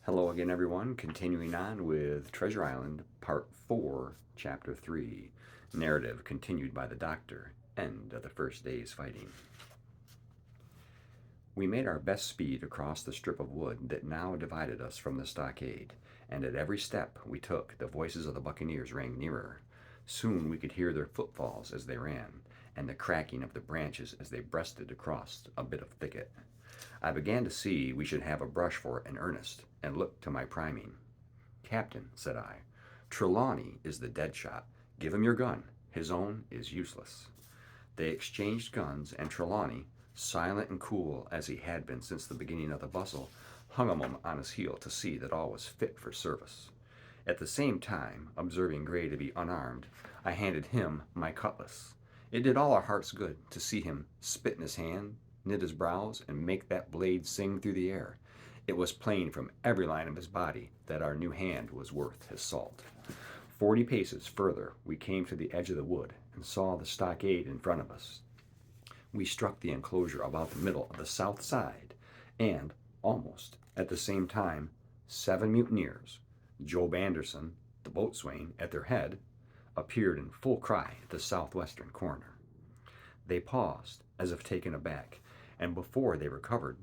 Hello again, everyone. Continuing on with Treasure Island, Part 4, Chapter 3. Narrative continued by the Doctor. End of the first day's fighting. We made our best speed across the strip of wood that now divided us from the stockade, and at every step we took, the voices of the buccaneers rang nearer. Soon we could hear their footfalls as they ran, and the cracking of the branches as they breasted across a bit of thicket. I began to see we should have a brush for it in earnest, and looked to my priming. "Captain," said I, "Trelawney is the dead shot. Give him your gun. His own is useless." They exchanged guns, and Trelawney, silent and cool as he had been since the beginning of the bustle, hung a moment on his heel to see that all was fit for service. At the same time, observing Gray to be unarmed, I handed him my cutlass. It did all our hearts good to see him spit in his hand, knit his brows, and make that blade sing through the air. It was plain from every line of his body that our new hand was worth his salt. 40 paces further, we came to the edge of the wood and saw the stockade in front of us. We struck the enclosure about the middle of the south side, and, almost at the same time, 7 mutineers, Job Anderson, the boatswain, at their head, appeared in full cry at the southwestern corner. They paused, as if taken aback, and before they recovered,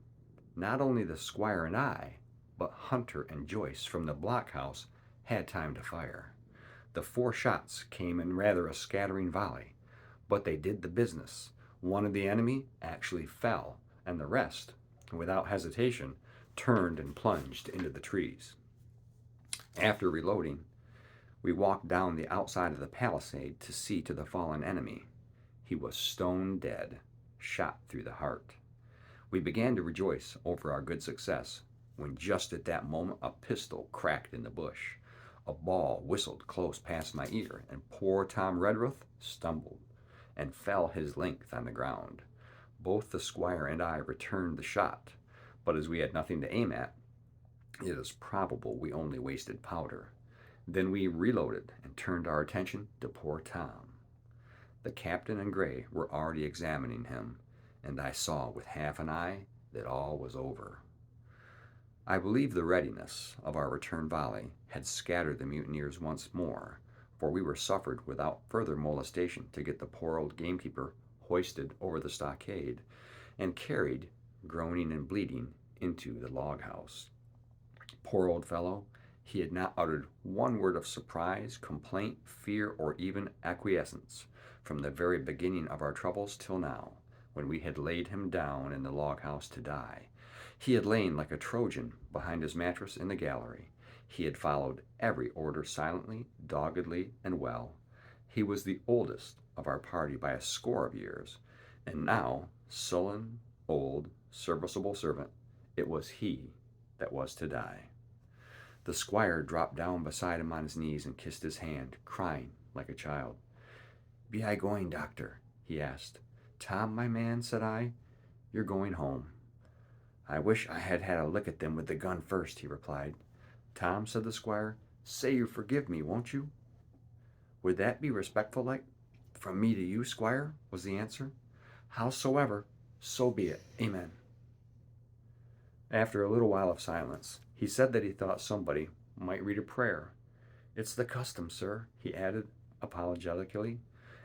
not only the squire and I, but Hunter and Joyce from the blockhouse had time to fire. The 4 shots came in rather a scattering volley, but they did the business. One of the enemy actually fell, and the rest, without hesitation, turned and plunged into the trees. After reloading, we walked down the outside of the palisade to see to the fallen enemy. He was stone dead, shot through the heart. We began to rejoice over our good success, when just at that moment a pistol cracked in the bush. A ball whistled close past my ear, and poor Tom Redruth stumbled and fell his length on the ground. Both the squire and I returned the shot, but as we had nothing to aim at, it is probable we only wasted powder. Then we reloaded and turned our attention to poor Tom. The captain and Gray were already examining him, and I saw with half an eye that all was over. I believe the readiness of our return volley had scattered the mutineers once more, for we were suffered without further molestation to get the poor old gamekeeper hoisted over the stockade and carried, groaning and bleeding, into the log house. Poor old fellow, he had not uttered one word of surprise, complaint, fear, or even acquiescence from the very beginning of our troubles till now, when we had laid him down in the log house to die. He had lain like a Trojan behind his mattress in the gallery. He had followed every order silently, doggedly, and well. He was the oldest of our party by a score of years, and now, sullen, old, serviceable servant, it was he that was to die. The squire dropped down beside him on his knees and kissed his hand, crying like a child. "Be I going, doctor?" he asked. "Tom, my man," said I, "you're going home." "I wish I had had a lick at them with the gun first," he replied. "Tom," said the squire, "say you forgive me, won't you?" "Would that be respectful like from me to you, squire?" was the answer. "Howsoever, so be it. Amen." After a little while of silence, he said that he thought somebody might read a prayer. "It's the custom, sir," he added apologetically,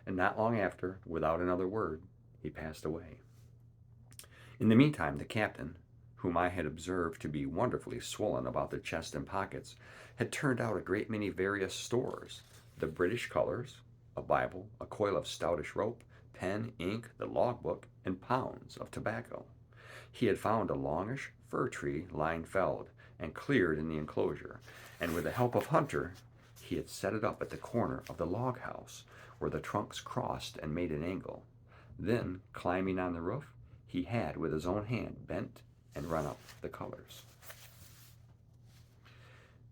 and not long after, without another word, he passed away. In the meantime, the captain, whom I had observed to be wonderfully swollen about the chest and pockets, had turned out a great many various stores: the British colors, a Bible, a coil of stoutish rope, pen, ink, the logbook, and pounds of tobacco. He had found a longish fir tree lying felled and cleared in the enclosure, and with the help of Hunter, he had set it up at the corner of the log house, where the trunks crossed and made an angle. Then, climbing on the roof, he had with his own hand bent and run up the colors.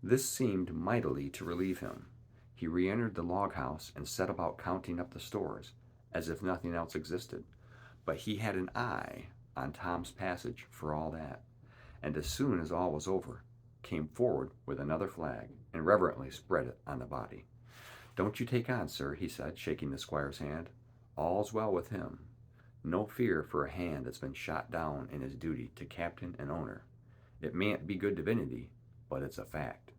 This seemed mightily to relieve him. He re-entered the log house and set about counting up the stores, as if nothing else existed. But he had an eye on Tom's passage for all that, and as soon as all was over, came forward with another flag and reverently spread it on the body. "Don't you take on, sir," he said, shaking the squire's hand. "All's well with him. No fear for a hand that's been shot down in his duty to captain and owner. It mayn't be good divinity, but it's a fact.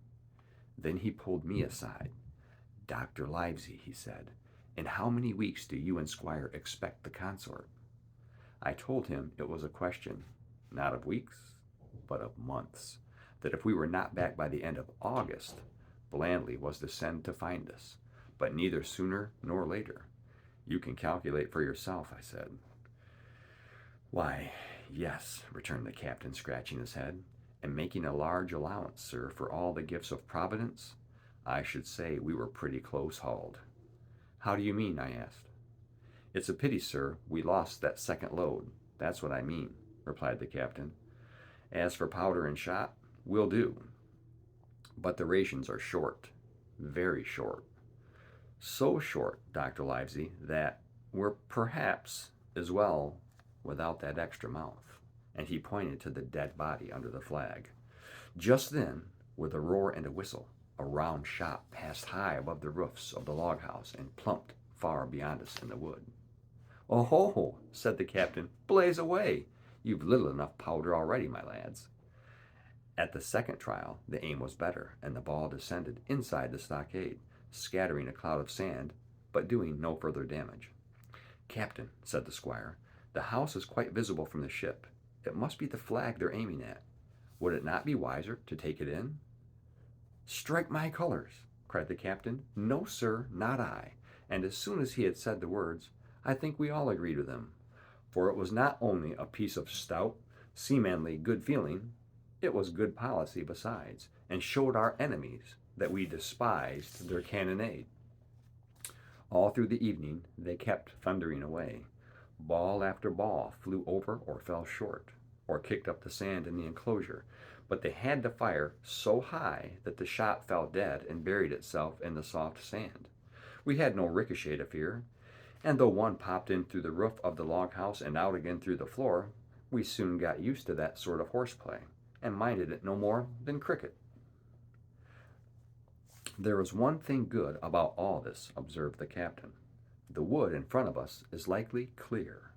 Then he pulled me aside. Dr. Livesey, he said, in how many weeks do you and Squire expect the consort? I told him it was a question, not of weeks, but of months, that if we were not back by the end of August, Blandly was to send to find us, but neither sooner nor later. You can calculate for yourself, I said. Why, yes, returned the captain, scratching his head, and making a large allowance, sir, for all the gifts of Providence. I should say we were pretty close hauled. How do you mean? I asked. It's a pity, sir, we lost that second load. That's what I mean, replied the captain. As for powder and shot, we'll do. But the rations are short, very short. So short, Dr. Livesey, that we're perhaps as well without that extra mouth. And he pointed to the dead body under the flag. Just then, with a roar and a whistle, a round shot passed high above the roofs of the log house and plumped far beyond us in the wood. Oh ho, said the captain, blaze away. You've little enough powder already, my lads. At the second trial, the aim was better, and the ball descended inside the stockade, scattering a cloud of sand, but doing no further damage. Captain, said the squire, the house is quite visible from the ship. It must be the flag they're aiming at. Would it not be wiser to take it in? Strike my colors, cried the captain. No, sir, not I. And as soon as he had said the words, I think we all agreed with him, for it was not only a piece of stout, seamanly good feeling, it was good policy besides, and showed our enemies that we despised their cannonade. All through the evening they kept thundering away. Ball after ball flew over or fell short, or kicked up the sand in the enclosure, but they had to fire so high that the shot fell dead and buried itself in the soft sand. We had no ricochet to fear, and though one popped in through the roof of the log house and out again through the floor, we soon got used to that sort of horseplay, and minded it no more than cricket. There is one thing good about all this, observed the captain. The wood in front of us is likely clear.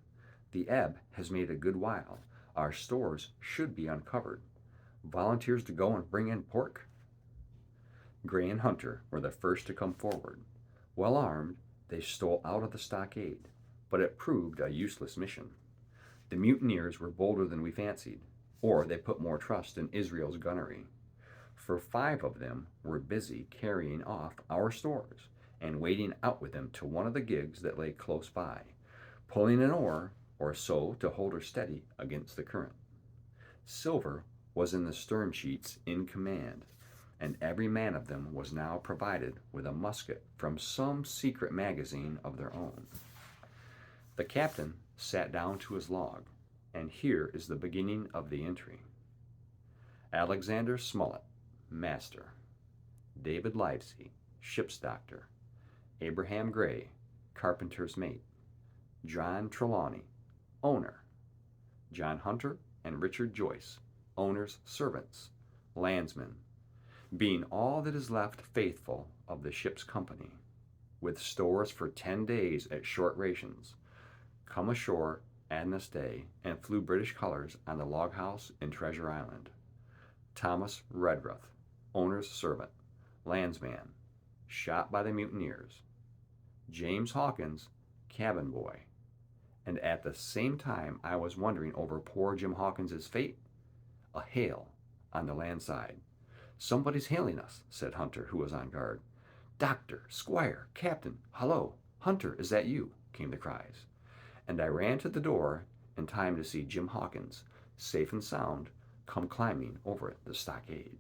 The ebb has made a good while. Our stores should be uncovered. Volunteers to go and bring in pork? Gray and Hunter were the first to come forward. Well armed, they stole out of the stockade, but it proved a useless mission. The mutineers were bolder than we fancied, or they put more trust in Israel's gunnery. For 5 of them were busy carrying off our stores and wading out with them to one of the gigs that lay close by, pulling an oar or so to hold her steady against the current. Silver was in the stern sheets in command, and every man of them was now provided with a musket from some secret magazine of their own. The captain sat down to his log, and here is the beginning of the entry. Alexander Smollett, master. David Livesey, ship's doctor. Abraham Gray, carpenter's mate. John Trelawney, owner. John Hunter and Richard Joyce, owner's servants, landsmen, being all that is left faithful of the ship's company, with stores for 10 days at short rations, come ashore and this day and flew British colors on the log house in Treasure Island. Thomas Redruth, owner's servant, landsman, shot by the mutineers. James Hawkins, cabin boy. And at the same time I was wondering over poor Jim Hawkins's fate, a hail on the land side. Somebody's hailing us, said Hunter, who was on guard. Doctor, Squire, Captain, hello, Hunter, is that you? Came the cries. And I ran to the door in time to see Jim Hawkins, safe and sound, come climbing over the stockade.